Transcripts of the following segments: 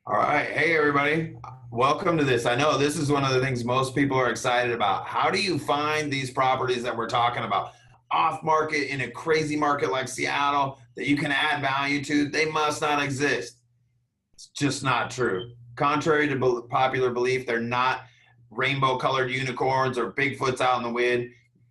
All right. Hey, everybody. Welcome to this. I know this is one of the things most people are excited about. How do you find these properties that we're talking about off market in a crazy market like Seattle that you can add value to? They must not exist. It's just not true. Contrary to popular belief, they're not rainbow colored unicorns or Bigfoots out in the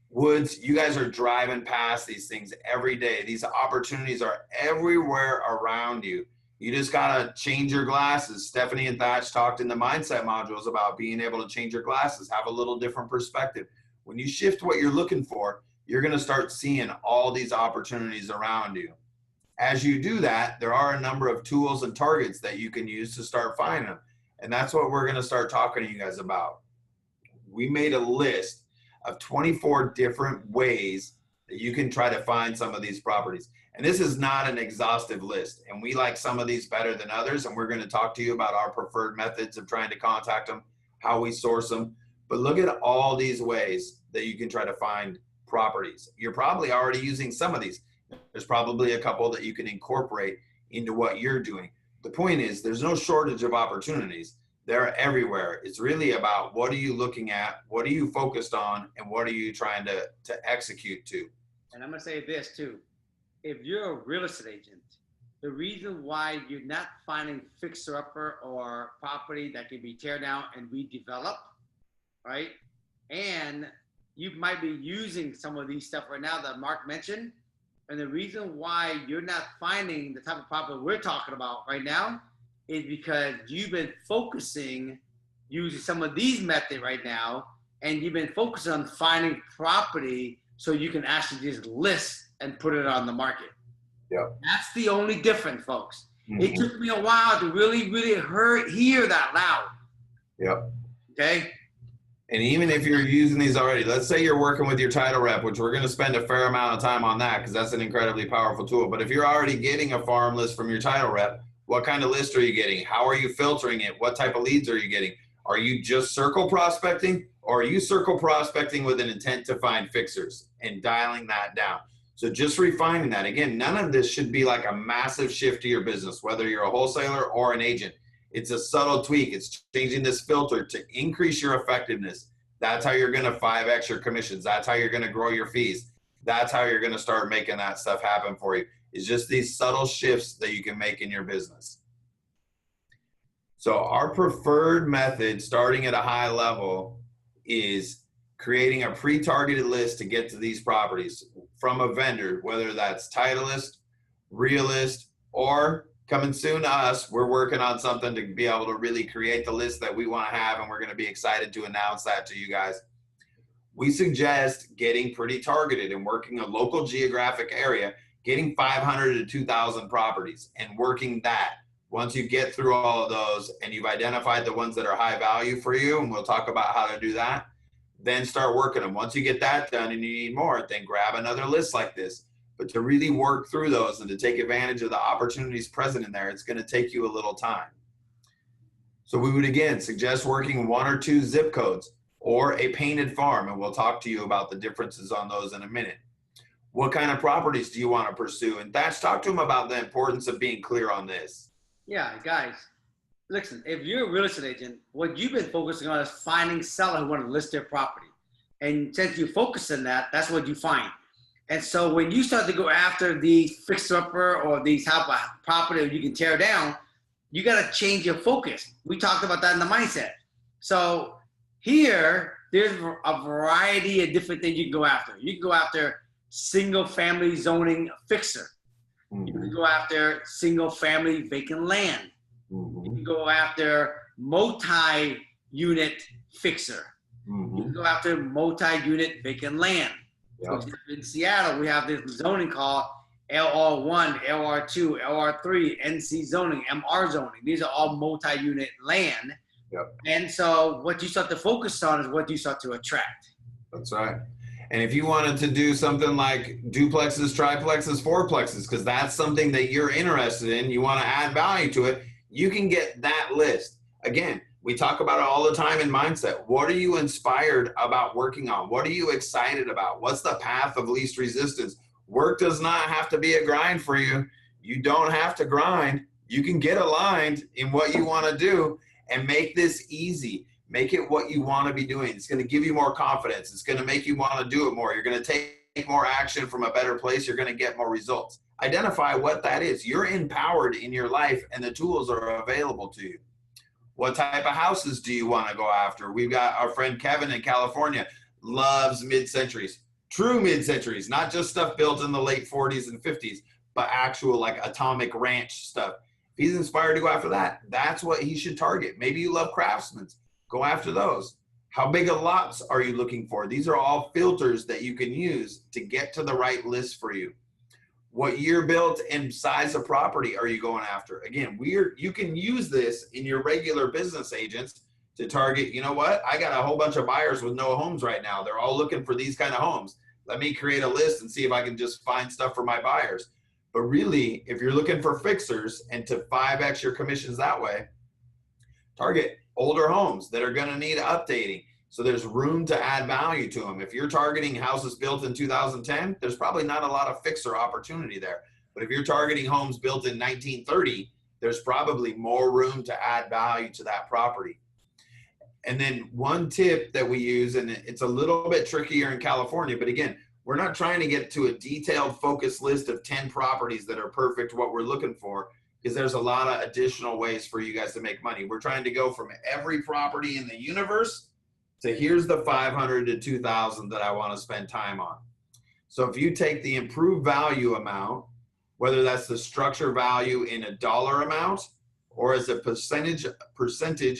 woods. You guys are driving past these things every day. These opportunities are everywhere around you. You just got to change your glasses. Stephanie and Thatch talked in the mindset modules about being able to change your glasses, have a little different perspective. When you shift what you're looking for, you're going to start seeing all these opportunities around you. As you do that, there are a number of tools and targets that you can use to start finding them. And that's what we're going to start talking to you guys about. We made a list of 24 different ways that you can try to find some of these properties. And this is not an exhaustive list. And we like some of these better than others. And we're going to talk to you about our preferred methods of trying to contact them, how we source them. But look at all these ways that you can try to find properties. You're probably already using some of these. There's probably a couple that you can incorporate into what you're doing. The point is, there's no shortage of opportunities. They're everywhere. It's really about what are you looking at, what are you focused on, and what are you trying to execute to. And I'm going to say this too. If you're a real estate agent, the reason why you're not finding fixer-upper or property that can be tear down and redeveloped, right? And you might be using some of these stuff right now that Mark mentioned. And the reason why you're not finding the type of property we're talking about right now is because you've been focusing using some of these methods right now, and you've been focusing on finding property so you can actually just list and put it on the market. Yep. That's the only difference, folks. Mm-hmm. It took me a while to really hear that loud. Yep. Okay. And even if you're using these already, let's say you're working with your title rep, which we're going to spend a fair amount of time on that because that's an incredibly powerful tool. But if you're already getting a farm list from your title rep, what kind of list are you getting? How are you filtering it? What type of leads are you getting? Are you just circle prospecting, or are you circle prospecting with an intent to find fixers and dialing that down? So just refining that. Again, none of this should be like a massive shift to your business, whether you're a wholesaler or an agent. It's a subtle tweak. It's changing this filter to increase your effectiveness. That's how you're going to 5x your commissions. That's how you're going to grow your fees. That's how you're going to start making that stuff happen for you. It's just these subtle shifts that you can make in your business. So our preferred method, starting at a high level, is creating a pre-targeted list to get to these properties from a vendor, whether that's Titleist, Realist, or coming soon to us. We're working on something to be able to really create the list that we want to have, and we're going to be excited to announce that to you guys. We suggest getting pretty targeted and working a local geographic area, getting 500 to 2,000 properties and working that. Once you get through all of those and you've identified the ones that are high value for you, and we'll talk about how to do that, then start working them. Once you get that done and you need more, then grab another list like this. But to really work through those and to take advantage of the opportunities present in there, it's going to take you a little time. So we would, again, suggest working 1 or 2 zip codes or a painted farm, and we'll talk to you about the differences on those in a minute. What kind of properties do you want to pursue? And Thatch, talk to them about the importance of being clear on this. Yeah, guys, listen, if you're a real estate agent, what you've been focusing on is finding sellers who want to list their property. And since you focus on that, that's what you find. And so when you start to go after the fixer-upper or these type of property you can tear down, you got to change your focus. We talked about that in the mindset. So here, there's a variety of different things you can go after. You can go after single-family zoning fixer. Mm-hmm. You can go after single-family vacant land. Mm-hmm. You can go after multi-unit fixer. Mm-hmm. You can go after multi-unit vacant land. Yep. In Seattle, we have this zoning called LR1, LR2, LR3, NC zoning, MR zoning. These are all multi-unit land. Yep. And so what you start to focus on is what you start to attract. That's right. And if you wanted to do something like duplexes, triplexes, fourplexes, because that's something that you're interested in, you want to add value to it, you can get that list. Again, we talk about it all the time in mindset. What are you inspired about working on? What are you excited about? What's the path of least resistance? Work does not have to be a grind for you. You don't have to grind. You can get aligned in what you want to do and make this easy. Make it what you want to be doing. It's going to give you more confidence. It's going to make you want to do it more. You're going to take more action from a better place. You're going to get more results. Identify what that is. You're empowered in your life and the tools are available to you. What type of houses do you want to go after? We've got our friend Kevin in California, loves mid-centuries, true mid-centuries, not just stuff built in the late 40s and 50s, but actual like atomic ranch stuff. If he's inspired to go after that, that's what he should target. Maybe you love craftsmen. Go after those. How big of lots are you looking for? These are all filters that you can use to get to the right list for you. What year built and size of property are you going after? Again, you can use this in your regular business agents to target, you know what? I got a whole bunch of buyers with no homes right now. They're all looking for these kind of homes. Let me create a list and see if I can just find stuff for my buyers. But really, if you're looking for fixers and to 5x your commissions that way, target older homes that are going to need updating. So there's room to add value to them. If you're targeting houses built in 2010, there's probably not a lot of fixer opportunity there. But if you're targeting homes built in 1930, there's probably more room to add value to that property. And then one tip that we use, and it's a little bit trickier in California, but again, we're not trying to get to a detailed focus list of 10 properties that are perfect what we're looking for, because there's a lot of additional ways for you guys to make money. We're trying to go from every property in the universe to here's the 500 to 2,000 that I want to spend time on. So if you take the improved value amount, whether that's the structure value in a dollar amount or as a percentage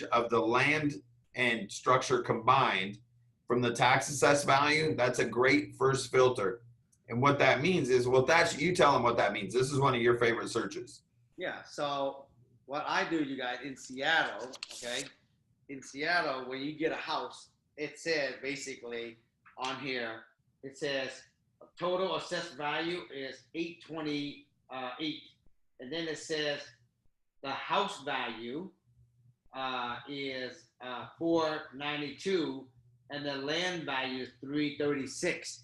of the land and structure combined from the tax assessed value, that's a great first filter. And what that means is, well, that's, you tell them what that means. This is one of your favorite searches. Yeah, so what I do, you guys, in Seattle, okay? In Seattle, when you get a house, it says basically on here, it says total assessed value is 828. And then it says the house value is 492 and the land value is 336.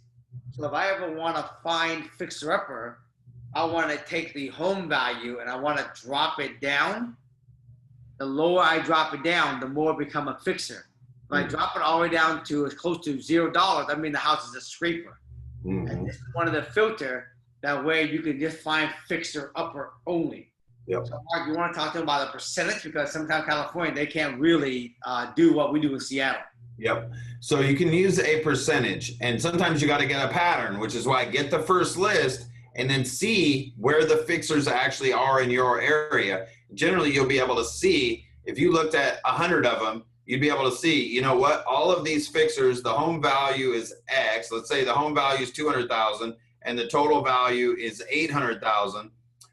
So if I ever want to find fixer-upper, I want to take the home value and I want to drop it down. The lower I drop it down, the more I become a fixer. If I drop it all the way down to as close to $0, I mean the house is a scraper. And this is one of the filter that way you can just find fixer-upper only. Yep. So Mark, you want to talk to them about the percentage, because sometimes California, they can't really do what we do in Seattle. Yep. So you can use a percentage, and sometimes you got to get a pattern, which is why get the first list and then see where the fixers actually are in your area. Generally, you'll be able to see, if you looked at 100 of them, you'd be able to see, you know what, all of these fixers, the home value is X. Let's say the home value is 200,000 and the total value is 800,000.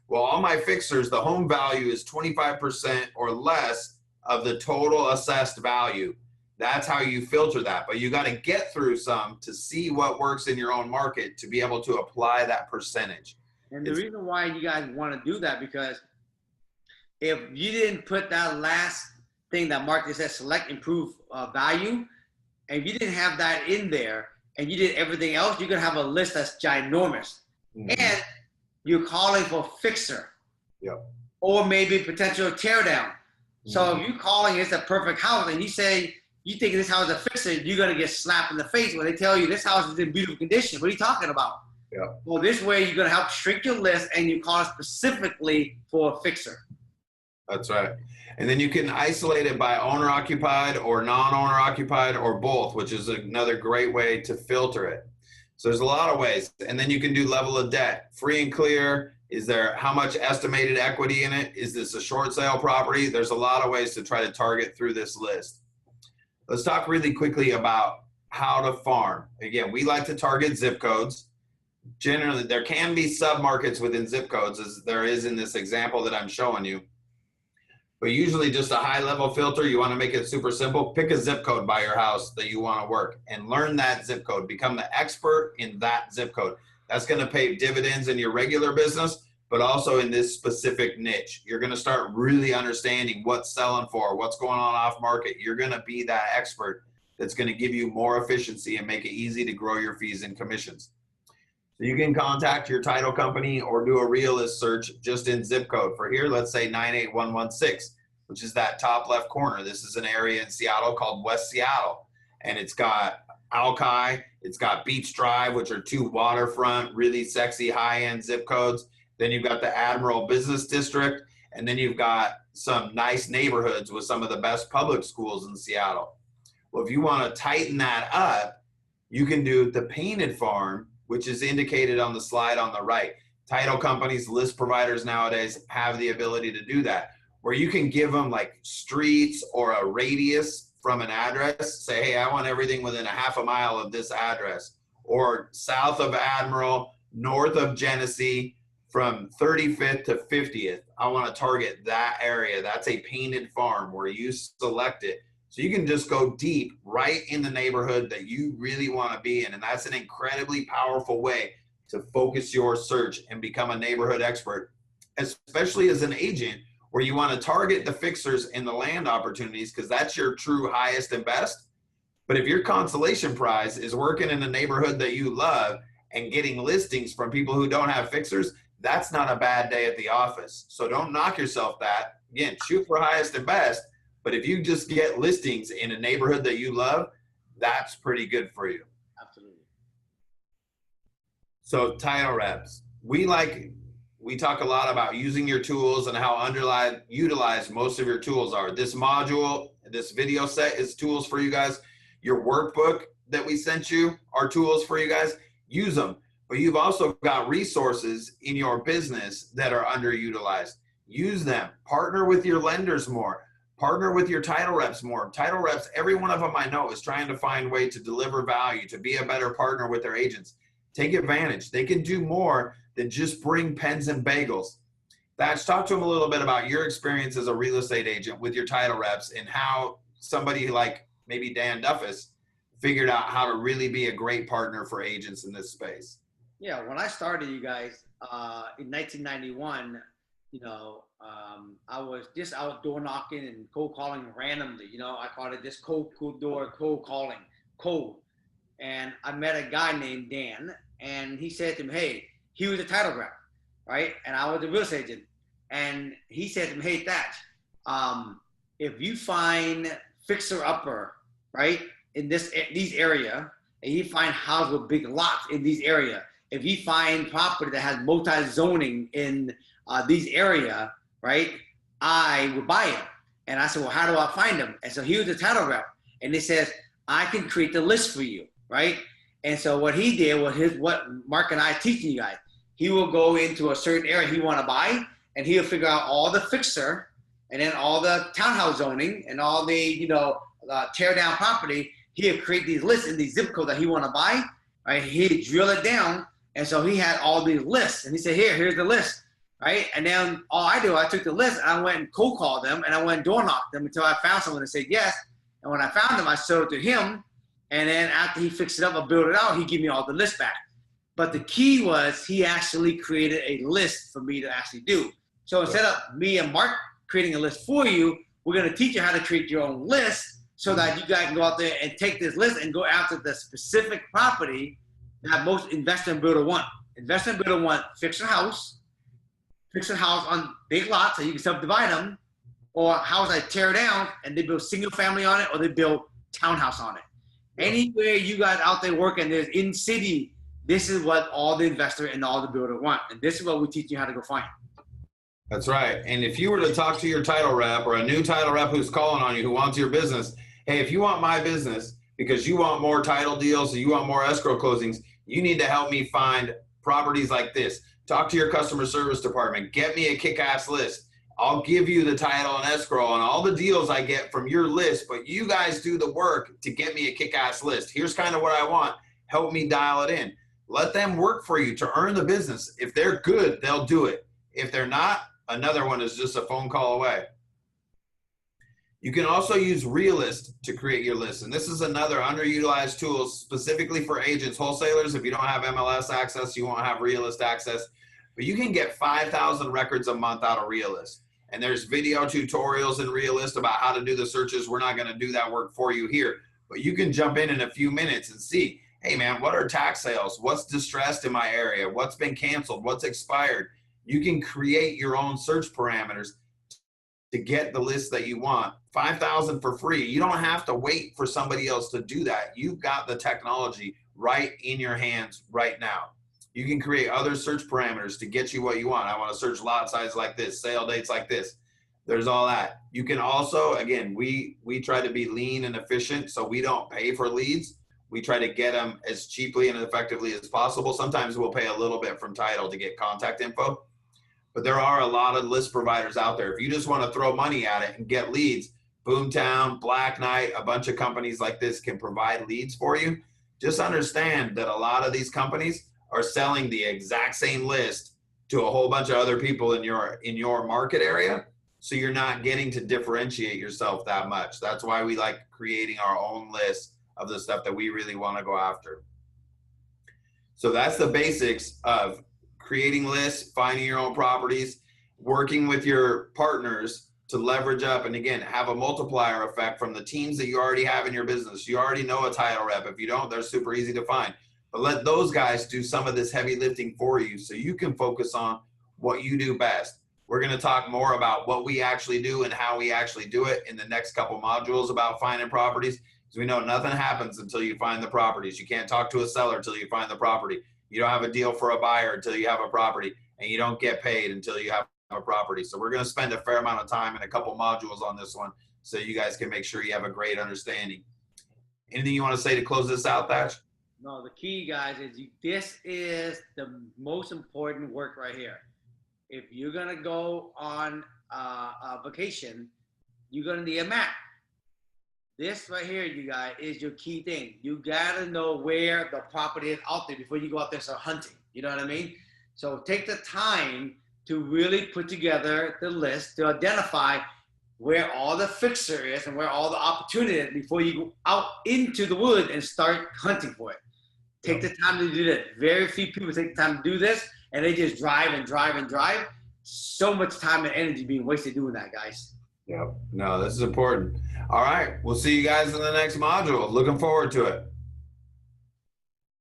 Well, all my fixers, the home value is 25% or less of the total assessed value. That's how you filter that. But you got to get through some to see what works in your own market to be able to apply that percentage. And the reason why you guys want to do that, because if you didn't put that last thing that Mark just said, select improve value, and you didn't have that in there and you did everything else, you're going to have a list that's ginormous. And you're calling for fixer. Yep. Or maybe potential tear down. So if you're calling it's a perfect house and you say, you think this house is a fixer, you're going to get slapped in the face when they tell you this house is in beautiful condition. What are you talking about? Yeah. Well, this way you're going to help shrink your list and you call it specifically for a fixer. That's right. And then you can isolate it by owner occupied or non-owner occupied or both, which is another great way to filter it. So there's a lot of ways. And then you can do level of debt, free and clear. Is there how much estimated equity in it? Is this a short sale property? There's a lot of ways to try to target through this list. Let's talk really quickly about how to farm. Again, we like to target zip codes. Generally, there can be submarkets within zip codes, as there is in this example that I'm showing you. But usually just a high level filter, you want to make it super simple. Pick a zip code by your house that you want to work and learn that zip code. Become the expert in that zip code. That's going to pay dividends in your regular business, but also in this specific niche. You're going to start really understanding what's selling for, what's going on off market. You're going to be that expert that's going to give you more efficiency and make it easy to grow your fees and commissions. So you can contact your title company or do a realist search just in zip code. For here, let's say 98116, which is that top left corner. This is an area in Seattle called West Seattle. And it's got Alki, it's got Beach Drive, which are two waterfront, really sexy high-end zip codes. Then you've got the Admiral Business District, and then you've got some nice neighborhoods with some of the best public schools in Seattle. Well, if you want to tighten that up, you can do the Painted Farm, which is indicated on the slide on the right. Title companies, list providers nowadays have the ability to do that, where you can give them like streets or a radius from an address. Say, hey, I want everything within a half a mile of this address, or south of Admiral, north of Genesee, from 35th to 50th. I want to target that area. That's a Painted Farm where you select it. So you can just go deep right in the neighborhood that you really want to be in. And that's an incredibly powerful way to focus your search and become a neighborhood expert, especially as an agent where you want to target the fixers in the land opportunities because that's your true highest and best. But if your consolation prize is working in a neighborhood that you love and getting listings from people who don't have fixers, that's not a bad day at the office. So don't knock yourself that. Again, shoot for highest and best. But if you just get listings in a neighborhood that you love, that's pretty good for you. Absolutely. So title reps, we talk a lot about using your tools and how utilized most of your tools are. This module, this video set is tools for you guys. Your workbook that we sent you are tools for you guys. Use them. But you've also got resources in your business that are underutilized. Use them. Partner with your lenders more. Partner with your title reps more. Title reps, every one of them I know is trying to find a way to deliver value, to be a better partner with their agents. Take advantage. They can do more than just bring pens and bagels. Thatch, talk to them a little bit about your experience as a real estate agent with your title reps and how somebody like maybe Dan Duffus figured out how to really be a great partner for agents in this space. Yeah, when I started, you guys, in 1991, I was just out door knocking and cold calling randomly. I called it just cold calling. And I met a guy named Dan, and he said to me, hey, he was a title rep, right? And I was a real estate agent. And he said to me, hey, Thatch, if you find fixer-upper, right, in these area, and you find houses with big lots in these area, if you find property that has multi-zoning in these area, right, I would buy it. And I said, well, how do I find them? And so he was a title rep. And he says, I can create the list for you, right? And so what he did was what Mark and I are teaching you guys. He will go into a certain area he want to buy, and he'll figure out all the fixer, and then all the townhouse zoning, and all the, tear down property. He'll create these lists in these zip codes that he want to buy, right? He'd drill it down. And so he had all these lists, and he said, here's the list, right? And then all I took the list, and I went and cold called them, and I went and door knocked them until I found someone that said yes. And when I found them, I showed it to him. And then after he fixed it up or built it out, he gave me all the lists back. But the key was he actually created a list for me to actually do. So instead of me and Mark creating a list for you, we're going to teach you how to create your own list so that you guys can go out there and take this list and go after the specific property that most investor and builder want. Investor and builder want fix a house on big lots so you can subdivide them, or a house that tear down and they build single family on it, or they build townhouse on it. Anywhere you guys out there working, there's in city, this is what all the investor and all the builder want. And this is what we teach you how to go find. That's right. And if you were to talk to your title rep or a new title rep who's calling on you, who wants your business, hey, if you want my business because you want more title deals, or you want more escrow closings, you need to help me find properties like this. Talk to your customer service department. Get me a kick-ass list. I'll give you the title and escrow on all the deals I get from your list, but you guys do the work to get me a kick-ass list. Here's kind of what I want. Help me dial it in. Let them work for you to earn the business. If they're good, they'll do it. If they're not, another one is just a phone call away. You can also use Realist to create your list. And this is another underutilized tool specifically for agents, wholesalers. If you don't have MLS access, you won't have Realist access. But you can get 5,000 records a month out of Realist. And there's video tutorials in Realist about how to do the searches. We're not going to do that work for you here. But you can jump in a few minutes and see, hey man, what are tax sales? What's distressed in my area? What's been canceled? What's expired? You can create your own search parameters to get the list that you want. 5,000 for free. You don't have to wait for somebody else to do that. You've got the technology right in your hands right now. You can create other search parameters to get you what you want. I want to search lot size like this, sale dates like this. There's all that. You can also, again, we try to be lean and efficient, so we don't pay for leads. We try to get them as cheaply and effectively as possible. Sometimes we'll pay a little bit from title to get contact info, but there are a lot of list providers out there. If you just want to throw money at it and get leads, Boomtown, Black Knight, a bunch of companies like this can provide leads for you. Just understand that a lot of these companies are selling the exact same list to a whole bunch of other people in your market area. So you're not getting to differentiate yourself that much. That's why we like creating our own list of the stuff that we really want to go after. So that's the basics of creating lists, finding your own properties, working with your partners to leverage up, and again, have a multiplier effect from the teams that you already have in your business. You already know a title rep. If you don't, they're super easy to find. But let those guys do some of this heavy lifting for you so you can focus on what you do best. We're going to talk more about what we actually do and how we actually do it in the next couple modules about finding properties. Because we know nothing happens until you find the properties. You can't talk to a seller until you find the property. You don't have a deal for a buyer until you have a property, and you don't get paid until you have a property. So we're going to spend a fair amount of time and a couple modules on this one so you guys can make sure you have a great understanding. Anything you want to say to close this out, Thatch? No, the key, guys, is this is the most important work right here. If you're going to go on a vacation, you're going to need a map. This right here, you guys, is your key thing. You got to know where the property is out there before you go out there and start hunting. You know what I mean? So take the time to really put together the list to identify where all the fixer is and where all the opportunity is before you go out into the woods and start hunting for it. Take the time to do that. Very few people take the time to do this, and they just drive and drive and drive. So much time and energy being wasted doing that, guys. Yep. No, this is important. All right. We'll see you guys in the next module. Looking forward to it.